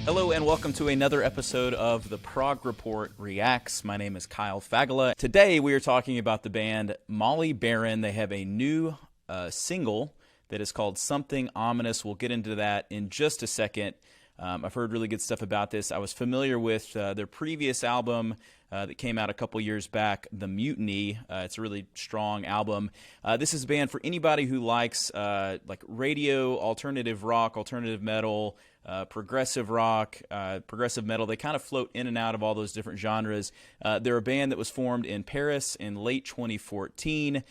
Hello and welcome to another episode of the Prog Report Reacts. My name is Kyle Fagala. Today we are talking about the band Molybaron. They have a new single that is called Something Ominous. We'll get into that in just a second. I've heard really good stuff about this. I was familiar with their previous album that came out a couple years back, The Mutiny. It's a really strong album. This is a band for anybody who likes like radio, alternative rock, alternative metal, progressive rock, progressive metal. They kind of float in and out of all those different genres. They're a band that was formed in Paris in late 2014.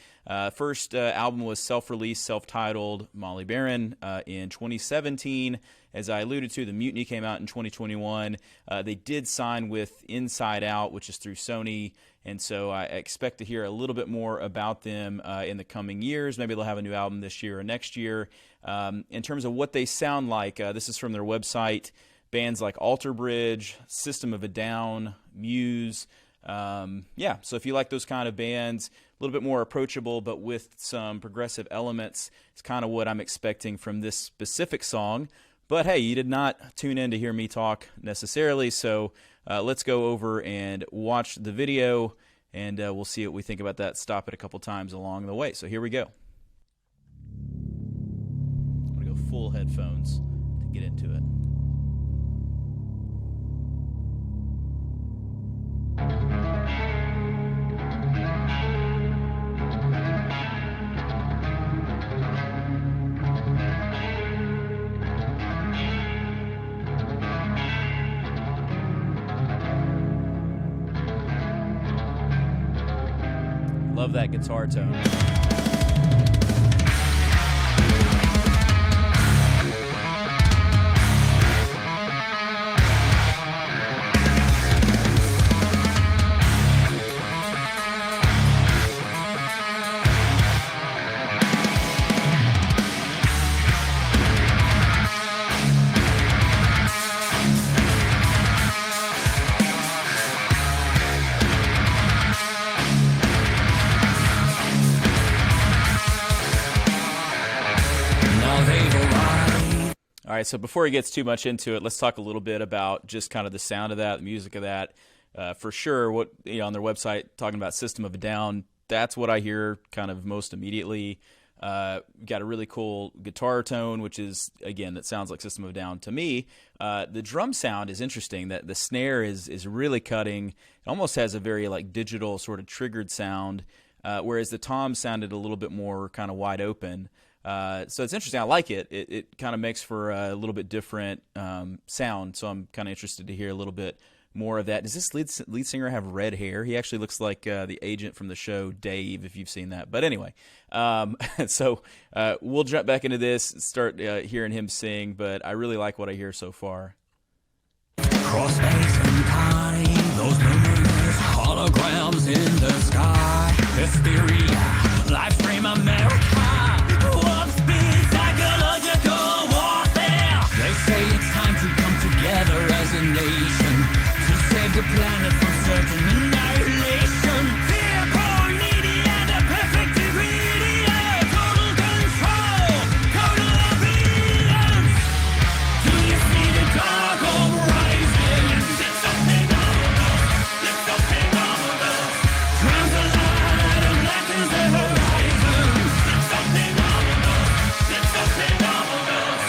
First album was self-released, self-titled Molybaron in 2017. As I alluded to, The Mutiny came out in 2021. They did sign with Inside Out, which is through Sony, and so I expect to hear a little bit more about them in the coming years. Maybe they'll have a new album this year or next year. In terms of what they sound like, this is from their website. Bands like Alter Bridge, System of a Down, Muse. Yeah, so if you like those kind of bands, a little bit more approachable but with some progressive elements, it's kind of what I'm expecting from this specific song. But hey, you did not tune in to hear me talk necessarily, so let's go over and watch the video, and we'll see what we think about that. Stop it a couple times along the way. So here we go. I'm going to go full headphones to get into it. Love that guitar tone. All right, so before he gets too much into it, let's talk a little bit about just kind of the sound of that, the music of that. For sure, what on their website, talking about System of a Down, that's what I hear kind of most immediately. Got a really cool guitar tone, which is, again, that sounds like System of a Down to me. The drum sound is interesting. That the snare is really cutting. It almost has a very like digital sort of triggered sound, whereas the toms sounded a little bit more kind of wide open. So it's interesting. I like it. It kind of makes for a little bit different sound. So I'm kind of interested to hear a little bit more of that. Does this lead singer have red hair? He actually looks like the agent from the show Dave, if you've seen that. But anyway, so we'll jump back into this, start hearing him sing. But I really like what I hear so far. Cross space and time, those luminous holograms in the sky. Hysteria, live stream America. Warp speed, psychological warfare. They say it's time to come together as a nation to save the planet from certain annihilation. Fear, porn, media, the perfect ingredient. Total control, total obedience. Do you see the dark rising? It's something ominous. It's something ominous. Drowns the light and blackens the horizon. It's something ominous. It's something ominous.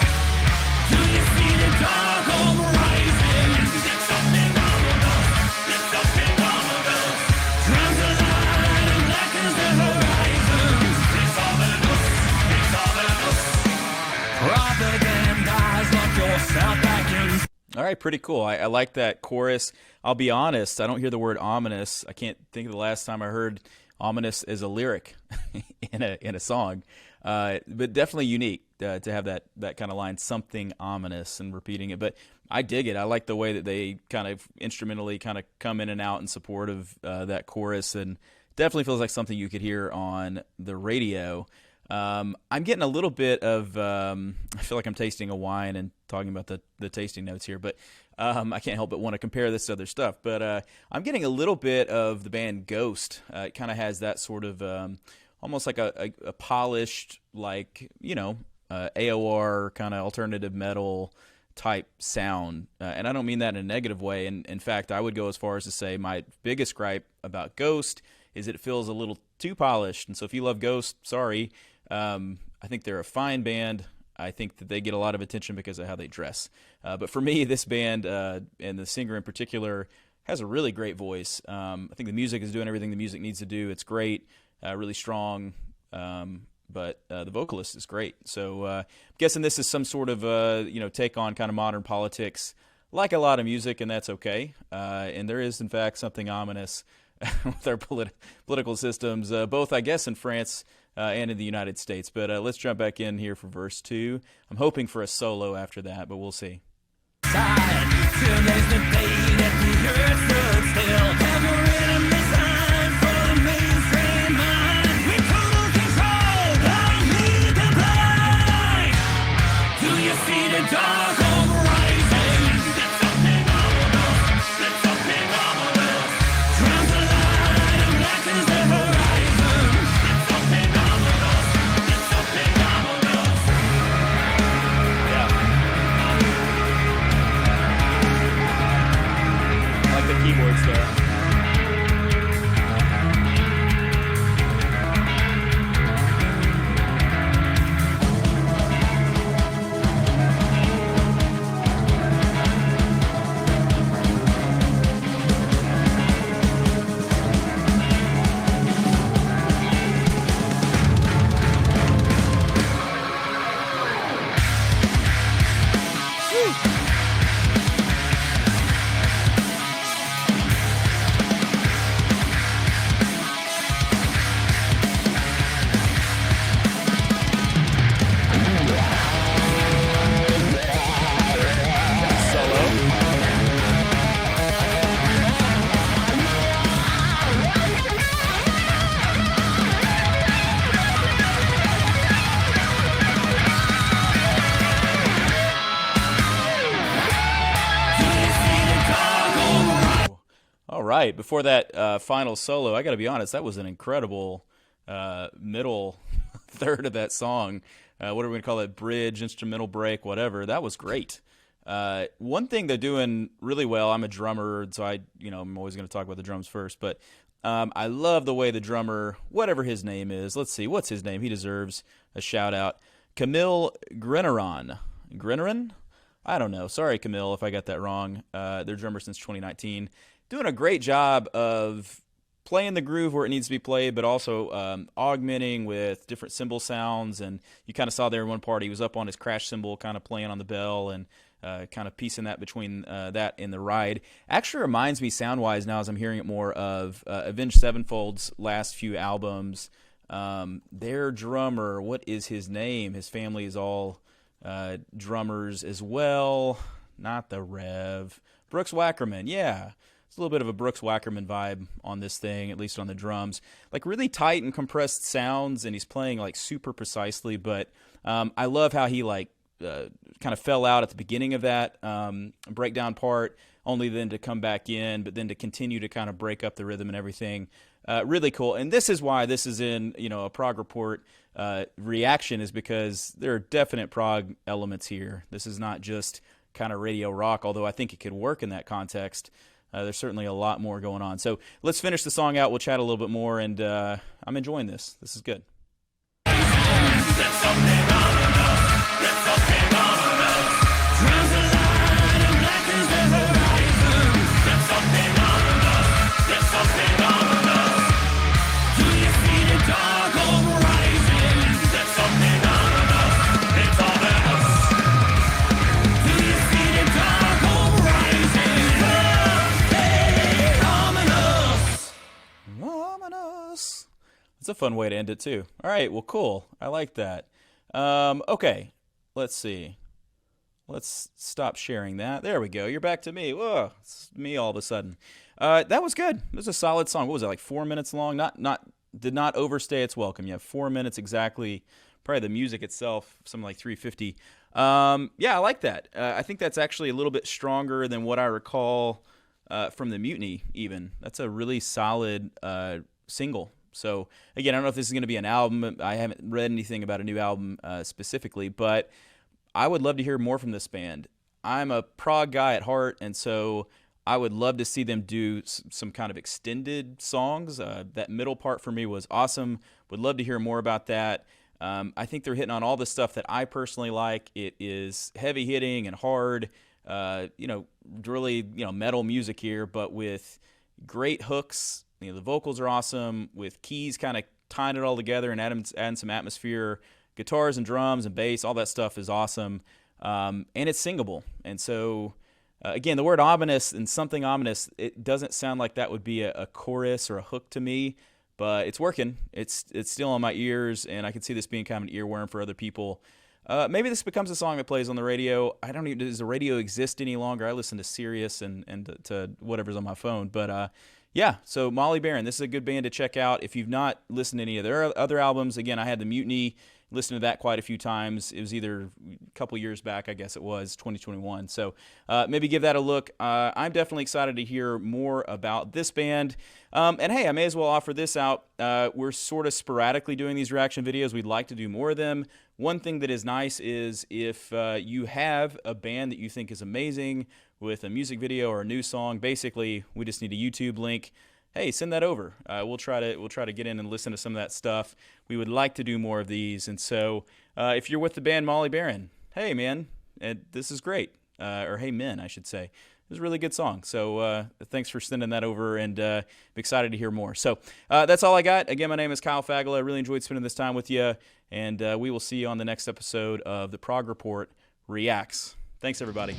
Do you see the dark rising? It's something ominous. It's something ominous. Drowns the light and blackens the horizon. It's ominous. It's ominous. Propaganda's lock yourself back in. All right, pretty cool. I like that chorus. I'll be honest, I don't hear the word ominous. I can't think of the last time I heard ominous as a lyric in a song. But definitely unique to have that kind of line, something ominous, and repeating it. But I dig it. I like the way that they kind of instrumentally kind of come in and out in support of that chorus, and definitely feels like something you could hear on the radio. I'm getting a little bit of, I feel like I'm tasting a wine and talking about the tasting notes here, but I can't help but want to compare this to other stuff. But I'm getting a little bit of the band Ghost. It kind of has that sort of almost like a polished, like, AOR kind of alternative metal type sound, and I don't mean that in a negative way. And in fact, I would go as far as to say my biggest gripe about Ghost is it feels a little too polished. And so if you love Ghost, sorry. I think they're a fine band. I think that they get a lot of attention because of how they dress. But for me, this band, and the singer in particular, has a really great voice. I think the music is doing everything the music needs to do. It's great, really strong, but the vocalist is great. So I'm guessing this is some sort of take on kind of modern politics, like a lot of music, and that's okay. And there is, in fact, something ominous with our political systems, both, I guess, in France and in the United States. But let's jump back in here for verse 2. I'm hoping for a solo after that, but we'll see. Till there's the day that the earth stood still. Ever in a design for the mainstream mind. We total control, don't need the blind. Do you see the dark rising? That's something ominous. That's something ominous. Drowns the light and blackens the horizon. That's something ominous. That's something ominous. The keyboards there. Right. Before that final solo, I got to be honest, that was an incredible middle third of that song. What are we going to call it? Bridge, instrumental break, whatever. That was great. One thing they're doing really well, I'm a drummer, so I'm always going to talk about the drums first, but I love the way the drummer, whatever his name is, let's see, what's his name? He deserves a shout out. Camille Greneron. Greneron? I don't know. Sorry, Camille, if I got that wrong. Their drummer since 2019. Doing a great job of playing the groove where it needs to be played, but also augmenting with different cymbal sounds. And you kind of saw there in one part, he was up on his crash cymbal, kind of playing on the bell and kind of piecing that between that and the ride. Actually reminds me sound-wise now as I'm hearing it more of Avenged Sevenfold's last few albums. Their drummer, what is his name? His family is all drummers as well. Not the Rev. Brooks Wackerman, yeah. It's a little bit of a Brooks Wackerman vibe on this thing, at least on the drums. Like really tight and compressed sounds, and he's playing like super precisely, but I love how he kind of fell out at the beginning of that breakdown part, only then to come back in, but then to continue to kind of break up the rhythm and everything. Really cool. And this is why this is in a Prog Report reaction, is because there are definite prog elements here. This is not just kind of radio rock, although I think it could work in that context. There's certainly a lot more going on. So let's finish the song out. We'll chat a little bit more, and I'm enjoying this. This is good. It's a fun way to end it, too. All right, well, cool. I like that. Okay, let's see. Let's stop sharing that. There we go. You're back to me. Whoa, it's me all of a sudden. That was good. It was a solid song. What was it, like 4 minutes long? Did not overstay its welcome. You have 4 minutes exactly. Probably the music itself, something like 350. Yeah, I like that. I think that's actually a little bit stronger than what I recall from the Mutiny, even. That's a really solid single. So, again, I don't know if this is going to be an album. I haven't read anything about a new album specifically, but I would love to hear more from this band. I'm a prog guy at heart, and so I would love to see them do some kind of extended songs. That middle part for me was awesome. Would love to hear more about that. I think they're hitting on all the stuff that I personally like. It is heavy hitting and hard, really, metal music here, but with great hooks. The vocals are awesome, with keys kind of tying it all together and adding some atmosphere. Guitars and drums and bass, all that stuff is awesome. And it's singable. And so, again, the word ominous and something ominous, it doesn't sound like that would be a chorus or a hook to me, but it's working. It's still on my ears, and I can see this being kind of an earworm for other people. Maybe this becomes a song that plays on the radio. I don't even, does the radio exist any longer? I listen to Sirius and to whatever's on my phone. But yeah, so Molybaron, this is a good band to check out. If you've not listened to any of their other albums, again, I had the Mutiny, listened to that quite a few times. It was either a couple years back, I guess it was, 2021. So maybe give that a look. I'm definitely excited to hear more about this band. And hey, I may as well offer this out. We're sort of sporadically doing these reaction videos. We'd like to do more of them. One thing that is nice is if you have a band that you think is amazing with a music video or a new song, basically we just need a YouTube link. Hey, send that over. We'll try to get in and listen to some of that stuff. We would like to do more of these, and so if you're with the band Molybaron, hey man, this is great. Or hey men, I should say. It was a really good song. So thanks for sending that over, and I'm excited to hear more. So that's all I got. Again, my name is Kyle Fagala. I really enjoyed spending this time with you, and we will see you on the next episode of the Prog Report Reacts. Thanks, everybody.